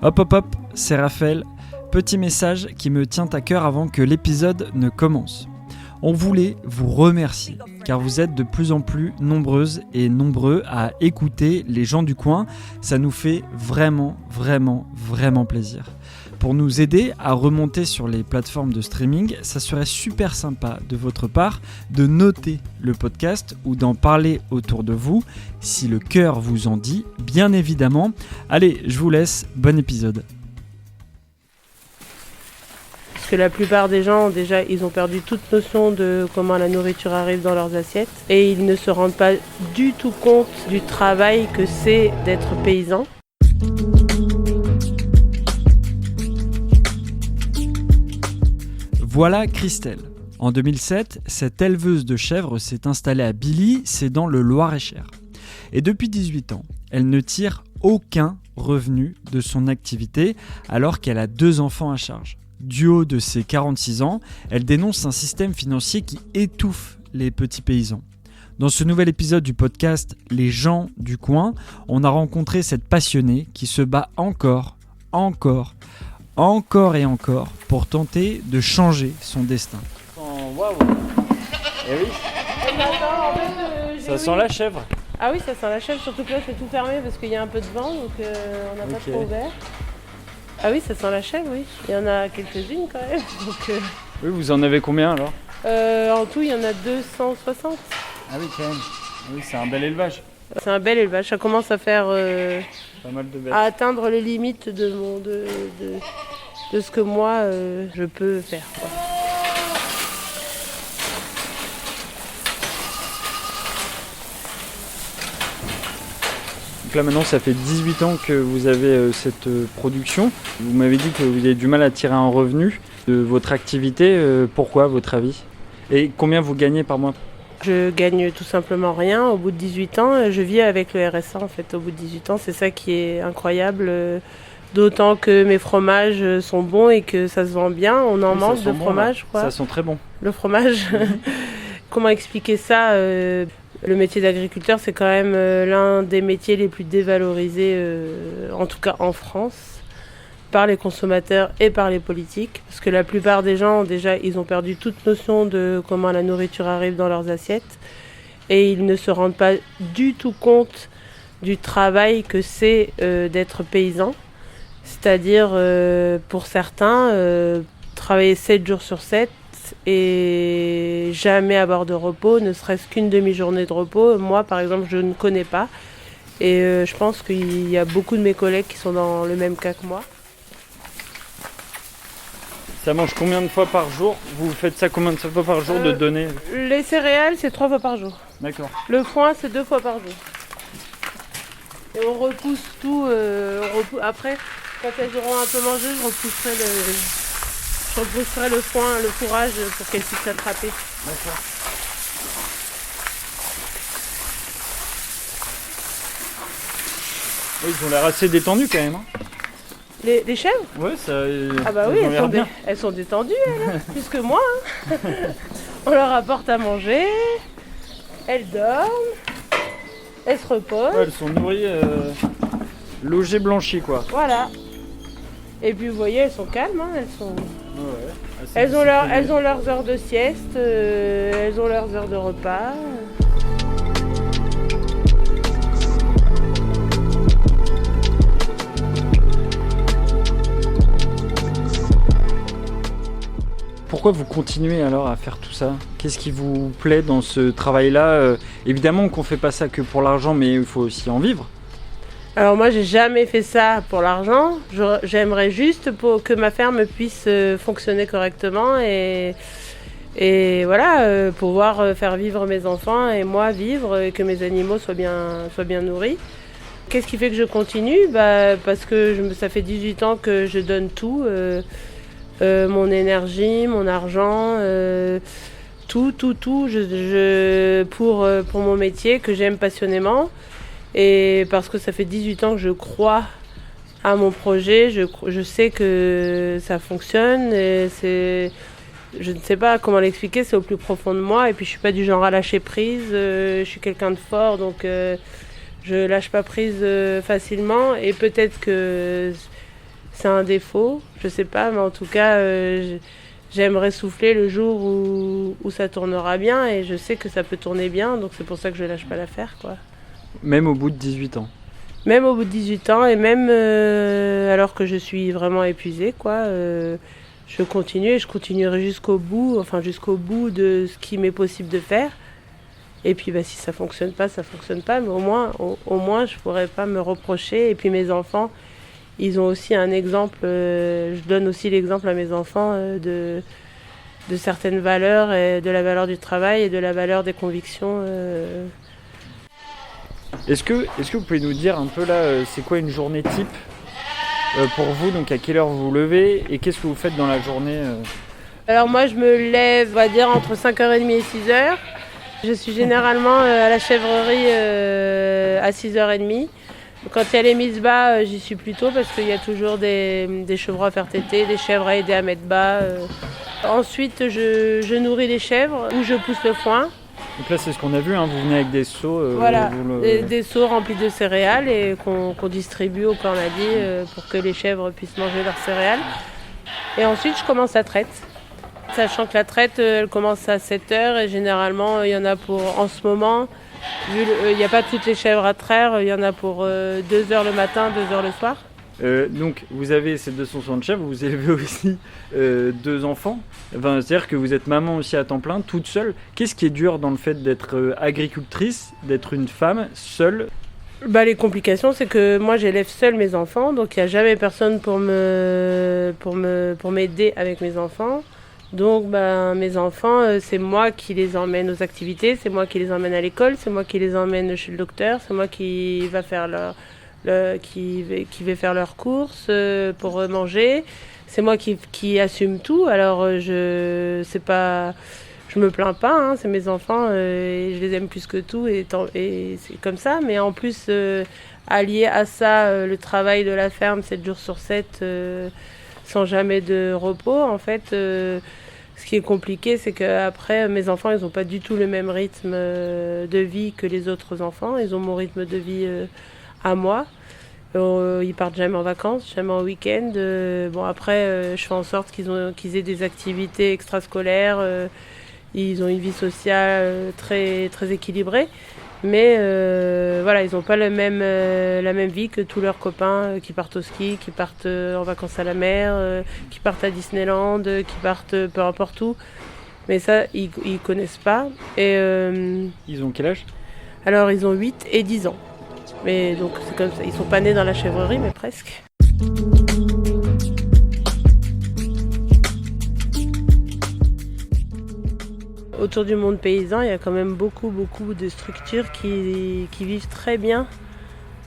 Hop hop hop, c'est Raphaël. Petit message qui me tient à cœur avant que l'épisode ne commence. On voulait vous remercier car vous êtes de plus en plus nombreuses et nombreux à écouter les gens du coin. Ça nous fait vraiment plaisir. Pour nous aider à remonter sur les plateformes de streaming, ça serait super sympa de votre part de noter le podcast ou d'en parler autour de vous, si le cœur vous en dit, bien évidemment. Allez, je vous laisse, bon épisode. Parce que la plupart des gens, déjà, ils ont perdu toute notion de comment la nourriture arrive dans leurs assiettes et ils ne se rendent pas du tout compte du travail que c'est d'être paysan. Voilà Christelle. En 2007, cette éleveuse de chèvres s'est installée à Billy, c'est dans le Loir-et-Cher. Et depuis 18 ans, elle ne tire aucun revenu de son activité alors qu'elle a 2 enfants à charge. Du haut de ses 46 ans, elle dénonce un système financier qui étouffe les petits paysans. Dans ce nouvel épisode du podcast Les gens du coin, on a rencontré cette passionnée qui se bat encore et encore pour tenter de changer son destin. Waouh. Eh oui. Ça sent la chèvre. Ah oui, ça sent la chèvre, surtout que là c'est tout fermé parce qu'il y a un peu de vent, donc on n'a pas trop ouvert. Ah oui, ça sent la chèvre, oui. Il y en a quelques-unes quand même. Donc, Oui, vous en avez combien alors ? En tout, il y en a 260. Ah oui, quand même. Oui, c'est un bel élevage. C'est un bel élevage, ça commence à faire... Pas mal de bêtes. À atteindre les limites de ce que moi je peux faire, quoi. Donc là maintenant ça fait 18 ans que vous avez cette production. Vous m'avez dit que vous avez du mal à tirer un revenu de votre activité. Pourquoi à votre avis ? Et combien vous gagnez par mois ? Je gagne tout simplement rien au bout de 18 ans. Je vis avec le RSA en fait au bout de 18 ans. C'est ça qui est incroyable. D'autant que mes fromages sont bons et que ça se vend bien. On en manque de fromage, bon, quoi. Ça sent très bon. Le fromage. Comment expliquer ça ? Le métier d'agriculteur, c'est quand même l'un des métiers les plus dévalorisés, en tout cas en France, par les consommateurs et par les politiques. Parce que la plupart des gens, déjà, ils ont perdu toute notion de comment la nourriture arrive dans leurs assiettes. Et ils ne se rendent pas du tout compte du travail que c'est d'être paysan. C'est-à-dire, pour certains, travailler 7 jours sur 7 et jamais avoir de repos, ne serait-ce qu'une demi-journée de repos. Moi, par exemple, je ne connais pas. Et je pense qu'il y a beaucoup de mes collègues qui sont dans le même cas que moi. Ça mange combien de fois par jour ? Vous faites ça combien de fois par jour de donner ? Les céréales, c'est 3 fois par jour. D'accord. Le foin, c'est 2 fois par jour. Et on repousse tout. Après, quand elles auront un peu mangé, je repousserai le foin, le fourrage pour qu'elles puissent s'attraper. D'accord. Oui, ils ont l'air assez détendus quand même. Hein. Les chèvres ? Ouais, ça. Ah bah oui, elles sont détendues, elles, plus que moi. Hein. On leur apporte à manger, elles dorment, elles se reposent. Ouais, elles sont nourries, logées, blanchies quoi. Voilà. Et puis vous voyez, elles sont calmes, hein, elles sont. Ouais. Elles ont leurs heures de sieste, elles ont leurs heures de repas. Pourquoi vous continuez alors à faire tout ça ? Qu'est-ce qui vous plaît dans ce travail-là ? Évidemment qu'on ne fait pas ça que pour l'argent, mais il faut aussi en vivre. Alors moi, j'ai jamais fait ça pour l'argent. J'aimerais juste pour que ma ferme puisse fonctionner correctement et voilà, pouvoir faire vivre mes enfants et moi vivre et que mes animaux soient bien nourris. Qu'est-ce qui fait que je continue ? Parce que ça fait 18 ans que je donne tout. Mon énergie, mon argent, tout pour mon métier que j'aime passionnément et parce que ça fait 18 ans que je crois à mon projet, je sais que ça fonctionne et je ne sais pas comment l'expliquer, c'est au plus profond de moi et puis je suis pas du genre à lâcher prise, je suis quelqu'un de fort donc je lâche pas prise facilement et peut-être que c'est un défaut, je sais pas, mais en tout cas, j'aimerais souffler le jour où ça tournera bien, et je sais que ça peut tourner bien, donc c'est pour ça que je lâche pas l'affaire, quoi. Même au bout de 18 ans. Même au bout de 18 ans, et même alors que je suis vraiment épuisée, quoi, je continue, et je continuerai jusqu'au bout de ce qui m'est possible de faire. Et puis si ça fonctionne pas, mais au moins je pourrais pas me reprocher. Et puis mes enfants, ils ont aussi un exemple, je donne aussi l'exemple à mes enfants de certaines valeurs, et de la valeur du travail et de la valeur des convictions. Est-ce que vous pouvez nous dire un peu là, c'est quoi une journée type pour vous, donc à quelle heure vous vous levez et qu'est-ce que vous faites dans la journée Alors moi je me lève, on va dire, entre 5h30 et 6h. Je suis généralement à la chèvrerie à 6h30. Quand il y a les mises bas, j'y suis plus tôt parce qu'il y a toujours des chevreaux à faire téter, des chèvres à aider à mettre bas. Ensuite, je nourris les chèvres ou je pousse le foin. Donc là, c'est ce qu'on a vu, hein, vous venez avec des seaux. Voilà, des seaux remplis de céréales et qu'on distribue au cornadier pour que les chèvres puissent manger leurs céréales. Et ensuite, je commence la traite. Sachant que la traite, elle commence à 7h et généralement, il y en a pour, en ce moment, vu il n'y a pas toutes les chèvres à traire, il y en a pour 2h le matin, 2h le soir. Donc vous avez ces 260 chèvres, vous élevez aussi 2 enfants, enfin, c'est-à-dire que vous êtes maman aussi à temps plein, toute seule. Qu'est-ce qui est dur dans le fait d'être agricultrice, d'être une femme seule ? Les complications, c'est que moi j'élève seule mes enfants, donc il n'y a jamais personne pour m'aider avec mes enfants. Donc mes enfants, c'est moi qui les emmène aux activités, c'est moi qui les emmène à l'école, c'est moi qui les emmène chez le docteur, c'est moi qui va faire qui vais faire leurs courses pour manger. C'est moi qui assume tout. Alors je me plains pas, hein, c'est mes enfants et je les aime plus que tout et c'est comme ça. Mais en plus allié à ça le travail de la ferme 7 jours sur 7 sans jamais de repos en fait. Ce qui est compliqué, c'est qu'après, mes enfants, ils n'ont pas du tout le même rythme de vie que les autres enfants. Ils ont mon rythme de vie à moi. Ils partent jamais en vacances, jamais en week-end. Après, je fais en sorte qu'ils aient des activités extrascolaires. Ils ont une vie sociale très, très équilibrée. Mais ils n'ont pas la même vie que tous leurs copains qui partent au ski, qui partent en vacances à la mer, qui partent à Disneyland, qui partent peu importe où. Mais ça, ils connaissent pas. Et, ils ont quel âge ? Alors, ils ont 8 et 10 ans. Mais donc, c'est comme ça. Ils sont pas nés dans la chèvrerie, mais presque. Autour du monde paysan, il y a quand même beaucoup de structures qui vivent très bien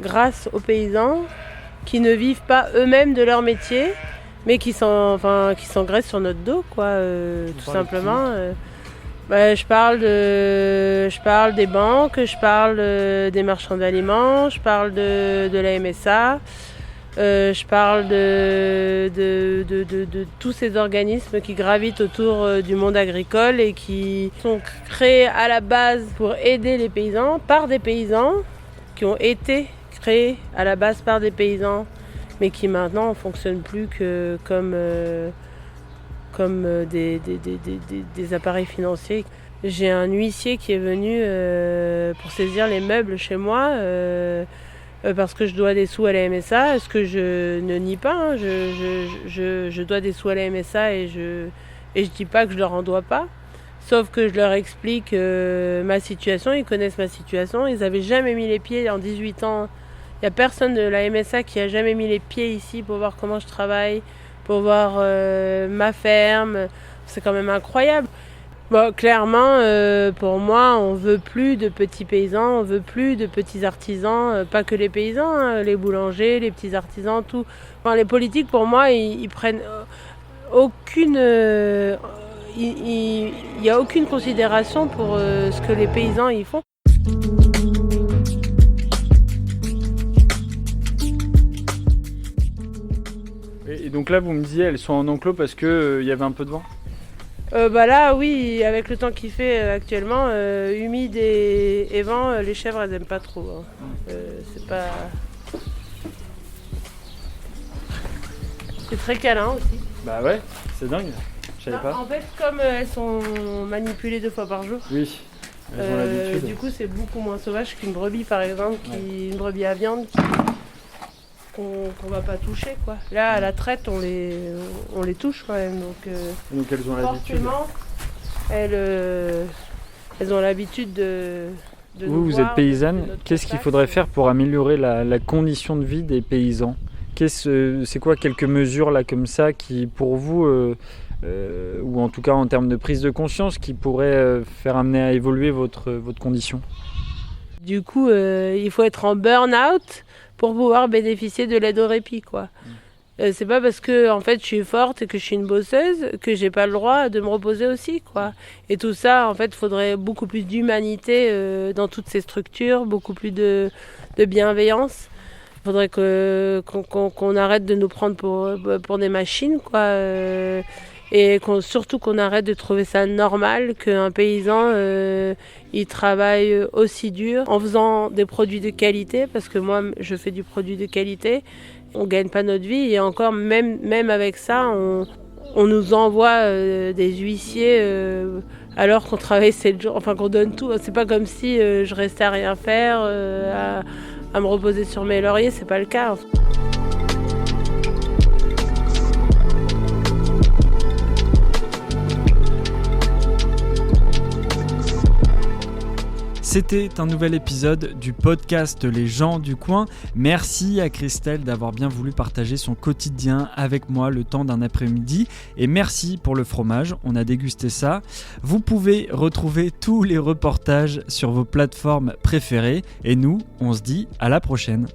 grâce aux paysans, qui ne vivent pas eux-mêmes de leur métier, mais qui s'engraissent sur notre dos, quoi, tout simplement. Je parle des banques, je parle des marchands d'aliments, je parle de la MSA. Je parle de tous ces organismes qui gravitent autour du monde agricole et qui sont créés à la base pour aider les paysans, par des paysans, qui ont été créés à la base par des paysans, mais qui maintenant ne fonctionnent plus que comme des appareils financiers. J'ai un huissier qui est venu pour saisir les meubles chez moi, parce que je dois des sous à la MSA, ce que je ne nie pas, hein. Je dois des sous à la MSA et je dis pas que je leur en dois pas, sauf que je leur explique ma situation, ils connaissent ma situation, ils avaient jamais mis les pieds en 18 ans, il n'y a personne de la MSA qui a jamais mis les pieds ici pour voir comment je travaille, pour voir ma ferme, c'est quand même incroyable. Clairement, pour moi, on veut plus de petits paysans, on veut plus de petits artisans, pas que les paysans, hein, les boulangers, les petits artisans, tout. Les politiques, pour moi, ils prennent aucune... Il n'y a aucune considération pour ce que les paysans y font. Et donc là, vous me disiez, elles sont en enclos parce qu'il y avait un peu de vent ? Là, oui, avec le temps qu'il fait actuellement, humide et vent, les chèvres, elles n'aiment pas trop. Hein. C'est pas... C'est très câlin aussi. Bah ouais, c'est dingue. Je savais pas. En fait, comme elles sont manipulées 2 fois par jour, Oui, elles ont l'habitude. du coup c'est beaucoup moins sauvage qu'une brebis par exemple, une brebis à viande qu'on va pas toucher quoi. Là à la traite on les touche quand même, donc elles ont l'habitude. forcément elles ont l'habitude de Vous êtes paysanne, qu'est-ce qu'il faudrait faire pour améliorer la condition de vie des paysans ? C'est quoi quelques mesures là comme ça qui pour vous, ou en tout cas en termes de prise de conscience, qui pourraient faire amener à évoluer votre condition ? Du coup il faut être en burn-out pour pouvoir bénéficier de l'aide au répit quoi. C'est pas parce que en fait je suis forte et que je suis une bosseuse que j'ai pas le droit de me reposer aussi quoi. Et tout ça en fait faudrait beaucoup plus d'humanité dans toutes ces structures, beaucoup plus de bienveillance. Faudrait qu'on arrête de nous prendre pour des machines quoi, et surtout qu'on arrête de trouver ça normal qu'un paysan il travaille aussi dur en faisant des produits de qualité, parce que moi je fais du produit de qualité. On gagne pas notre vie et encore même avec ça on nous envoie des huissiers alors qu'on travaille 7 jours, enfin qu'on donne tout. C'est pas comme si je restais à rien faire, à me reposer sur mes lauriers, c'est pas le cas. C'était un nouvel épisode du podcast Les gens du coin. Merci à Christelle d'avoir bien voulu partager son quotidien avec moi le temps d'un après-midi. Et merci pour le fromage, on a dégusté ça. Vous pouvez retrouver tous les reportages sur vos plateformes préférées. Et nous, on se dit à la prochaine.